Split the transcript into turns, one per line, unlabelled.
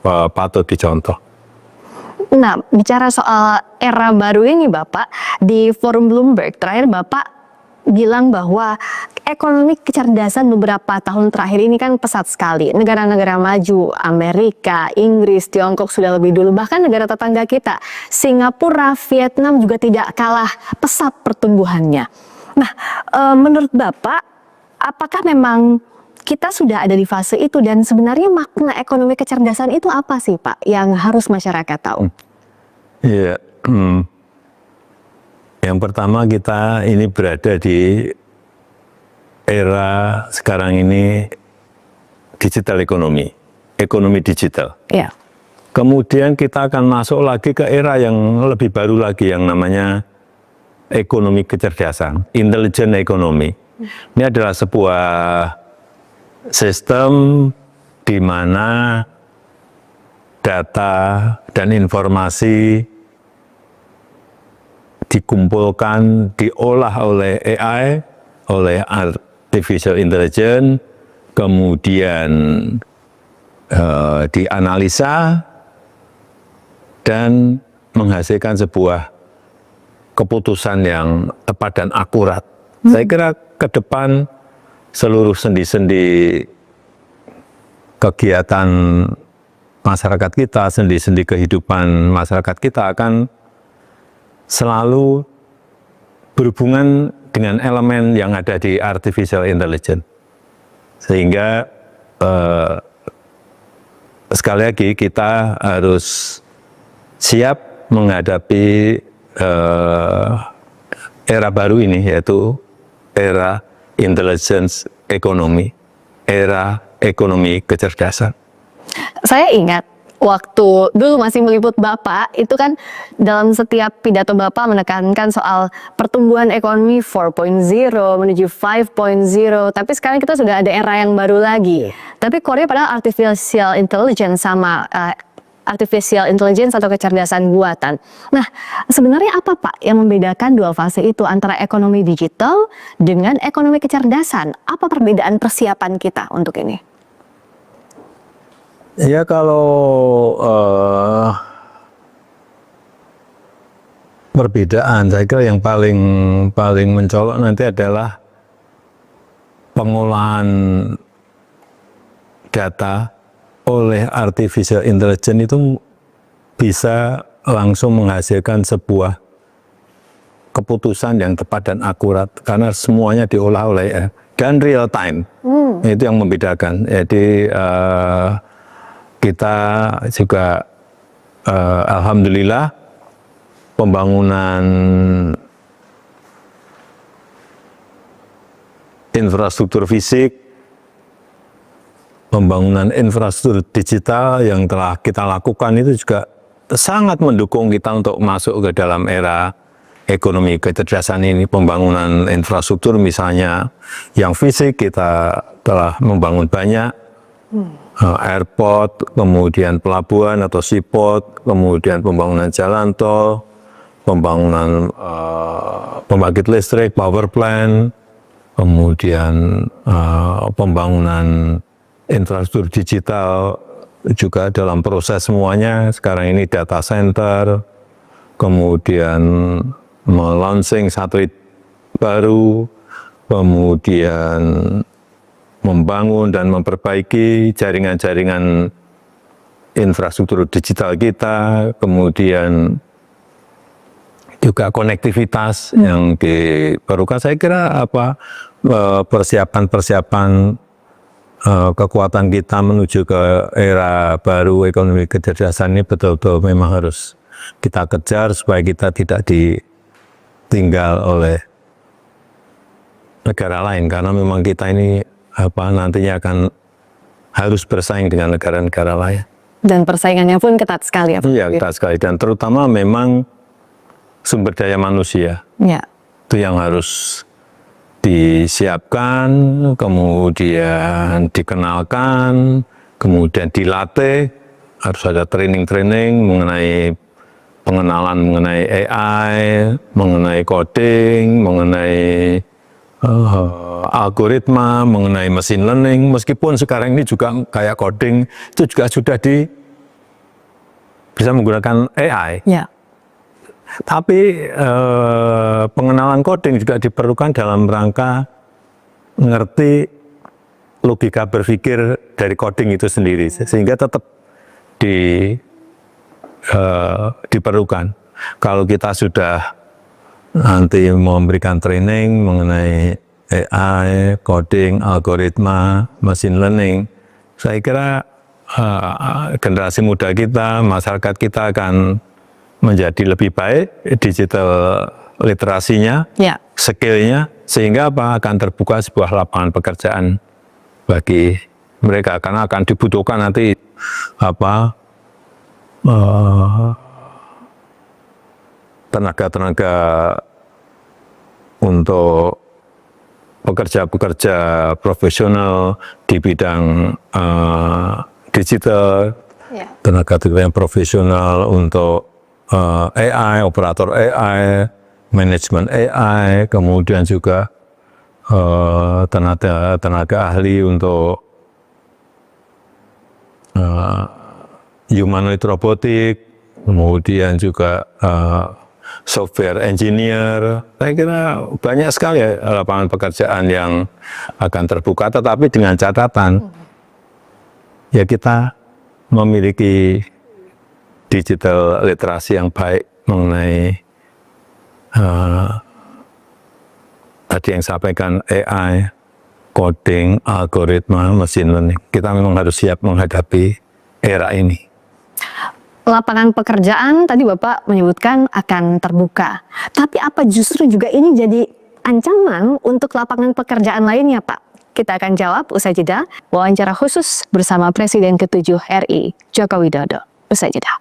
patut dicontoh.
Nah, bicara soal era baru ini Bapak, di forum Bloomberg terakhir Bapak bilang bahwa ekonomi kecerdasan beberapa tahun terakhir ini kan pesat sekali. Negara-negara maju, Amerika, Inggris, Tiongkok sudah lebih dulu. Bahkan negara tetangga kita, Singapura, Vietnam juga tidak kalah pesat pertumbuhannya. Nah, menurut Bapak, apakah memang kita sudah ada di fase itu, dan sebenarnya makna ekonomi kecerdasan itu apa sih Pak yang harus masyarakat tahu?
Iya, yang pertama kita ini berada di era sekarang ini digital ekonomi, ekonomi digital.
Ya.
Kemudian kita akan masuk lagi ke era yang lebih baru lagi yang namanya ekonomi kecerdasan, intelligent economy. Ini adalah sebuah sistem di mana data dan informasi dikumpulkan, diolah oleh AI, oleh artificial intelligence, kemudian dianalisa dan menghasilkan sebuah keputusan yang tepat dan akurat. Saya kira ke depan seluruh sendi-sendi kegiatan masyarakat kita, sendi-sendi kehidupan masyarakat kita akan selalu berhubungan dengan elemen yang ada di artificial intelligence. Sehingga sekali lagi kita harus siap menghadapi era baru ini, yaitu era intelligence economy, era ekonomi kecerdasan.
Saya ingat waktu dulu masih meliput Bapak, itu kan dalam setiap pidato Bapak menekankan soal pertumbuhan ekonomi 4.0 menuju 5.0, tapi sekarang kita sudah ada era yang baru lagi. Tapi core-nya padahal artificial intelligence sama artificial intelligence atau kecerdasan buatan. Nah, sebenarnya apa Pak yang membedakan dua fase itu antara ekonomi digital dengan ekonomi kecerdasan? Apa perbedaan persiapan kita untuk ini?
Ya, kalau perbedaan, saya kira yang paling mencolok nanti adalah pengolahan data oleh artificial intelligence itu bisa langsung menghasilkan sebuah keputusan yang tepat dan akurat karena semuanya diolah oleh dan real time. Itu yang membedakan. Jadi kita juga alhamdulillah pembangunan infrastruktur fisik, pembangunan infrastruktur digital yang telah kita lakukan itu juga sangat mendukung kita untuk masuk ke dalam era ekonomi kecerdasan ini. Pembangunan infrastruktur misalnya yang fisik kita telah membangun banyak, airport, kemudian pelabuhan atau seaport, kemudian pembangunan jalan tol, pembangunan pembangkit listrik, power plant, kemudian pembangunan infrastruktur digital juga dalam proses semuanya. Sekarang ini data center, kemudian melaunching satelit baru, kemudian membangun dan memperbaiki jaringan-jaringan infrastruktur digital kita, kemudian juga konektivitas yang diperlukan. Saya kira persiapan kekuatan kita menuju ke era baru ekonomi kecerdasan ini betul-betul memang harus kita kejar supaya kita tidak ditinggal oleh negara lain, karena memang kita ini nantinya akan harus bersaing dengan negara-negara lain.
Dan persaingannya pun ketat sekali ya Pak?
Iya, ketat sekali, dan terutama memang sumber daya manusia.
Ya.
Itu yang harus disiapkan, kemudian dikenalkan, kemudian dilatih, harus ada training-training mengenai pengenalan mengenai AI, mengenai coding, mengenai algoritma, mengenai machine learning. Meskipun sekarang ini juga kayak coding itu juga sudah bisa menggunakan AI.
Ya.
Tapi pengenalan coding juga diperlukan dalam rangka ngerti logika berpikir dari coding itu sendiri, sehingga tetap diperlukan. Kalau kita sudah nanti memberikan training mengenai AI, coding, algoritma, machine learning, saya kira generasi muda kita, masyarakat kita akan menjadi lebih baik digital literasinya,
Ya.
skillnya, sehingga akan terbuka sebuah lapangan pekerjaan bagi mereka, karena akan dibutuhkan nanti tenaga-tenaga untuk pekerja-pekerja profesional di bidang digital, tenaga-tenaga yang profesional untuk AI, operator AI, manajemen AI, kemudian juga tenaga ahli untuk humanoid robotik, kemudian juga software engineer. Saya kira banyak sekali lapangan pekerjaan yang akan terbuka, tetapi dengan catatan ya kita memiliki digital literasi yang baik mengenai tadi yang sampaikan AI, coding, algoritma, machine learning. Kita memang harus siap menghadapi era ini.
Lapangan pekerjaan tadi Bapak menyebutkan akan terbuka. Tapi apa justru juga ini jadi ancaman untuk lapangan pekerjaan lainnya, Pak? Kita akan jawab usai jeda. Wawancara khusus bersama Presiden ke-7 RI, Joko Widodo. Usai jeda.